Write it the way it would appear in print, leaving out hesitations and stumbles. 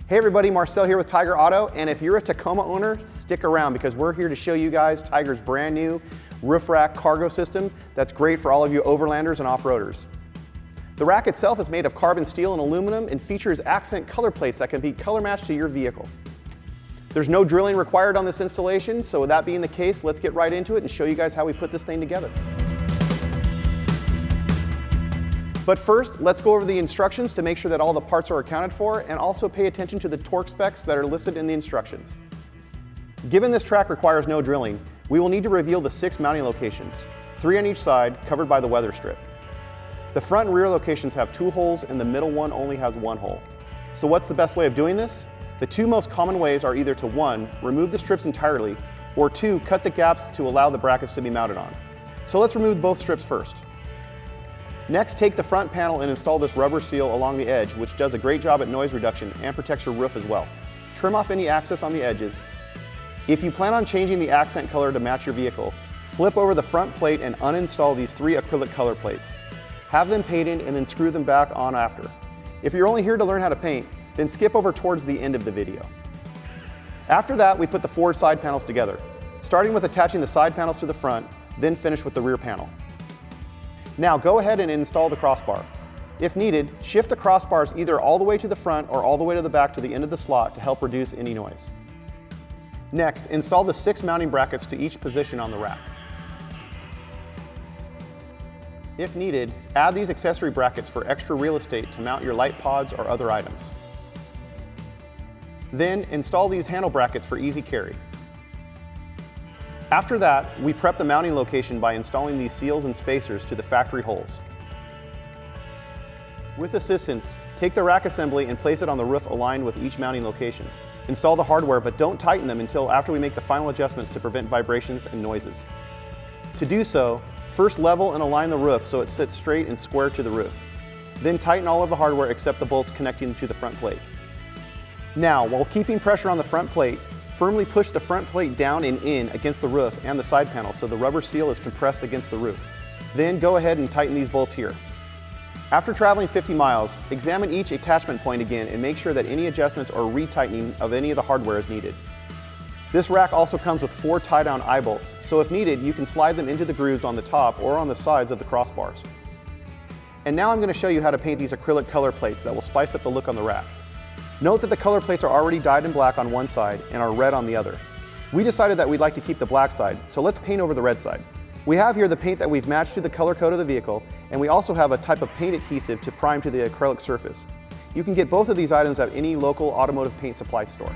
Hey everybody, Marcel here with Tyger Auto, and if you're a Tacoma owner, stick around because we're here to show you guys Tyger's brand new roof rack cargo system that's great for all of you overlanders and off-roaders. The rack itself is made of carbon steel and aluminum and features accent color plates that can be color matched to your vehicle. There's no drilling required on this installation, so with that being the case, let's get right into it and show you guys how we put this thing together. But first, let's go over the instructions to make sure that all the parts are accounted for, and also pay attention to the torque specs that are listed in the instructions. Given this track requires no drilling, we will need to reveal the 6 mounting locations, 3 on each side, covered by the weather strip. The front and rear locations have 2 holes and the middle one only has 1 hole. So what's the best way of doing this? The 2 most common ways are either to 1, remove the strips entirely, or 2, cut the gaps to allow the brackets to be mounted on. So let's remove both strips first. Next, take the front panel and install this rubber seal along the edge, which does a great job at noise reduction and protects your roof as well. Trim off any access on the edges. If you plan on changing the accent color to match your vehicle, flip over the front plate and uninstall these 3 acrylic color plates. Have them painted and then screw them back on after. If you're only here to learn how to paint, then skip over towards the end of the video. After that, we put the 4 side panels together, starting with attaching the side panels to the front, then finish with the rear panel. Now go ahead and install the crossbar. If needed, shift the crossbars either all the way to the front or all the way to the back to the end of the slot to help reduce any noise. Next, install the 6 mounting brackets to each position on the rack. If needed, add these accessory brackets for extra real estate to mount your light pods or other items. Then install these handle brackets for easy carry. After that, we prep the mounting location by installing these seals and spacers to the factory holes. With assistance, take the rack assembly and place it on the roof aligned with each mounting location. Install the hardware, but don't tighten them until after we make the final adjustments to prevent vibrations and noises. To do so, first level and align the roof so it sits straight and square to the roof. Then tighten all of the hardware except the bolts connecting to the front plate. Now, while keeping pressure on the front plate, firmly push the front plate down and in against the roof and the side panel so the rubber seal is compressed against the roof. Then go ahead and tighten these bolts here. After traveling 50 miles, examine each attachment point again and make sure that any adjustments or retightening of any of the hardware is needed. This rack also comes with 4 tie-down eye bolts, so if needed, you can slide them into the grooves on the top or on the sides of the crossbars. And now I'm going to show you how to paint these acrylic color plates that will spice up the look on the rack. Note that the color plates are already dyed in black on one side and are red on the other. We decided that we'd like to keep the black side, so let's paint over the red side. We have here the paint that we've matched to the color code of the vehicle, and we also have a type of paint adhesive to prime to the acrylic surface. You can get both of these items at any local automotive paint supply store.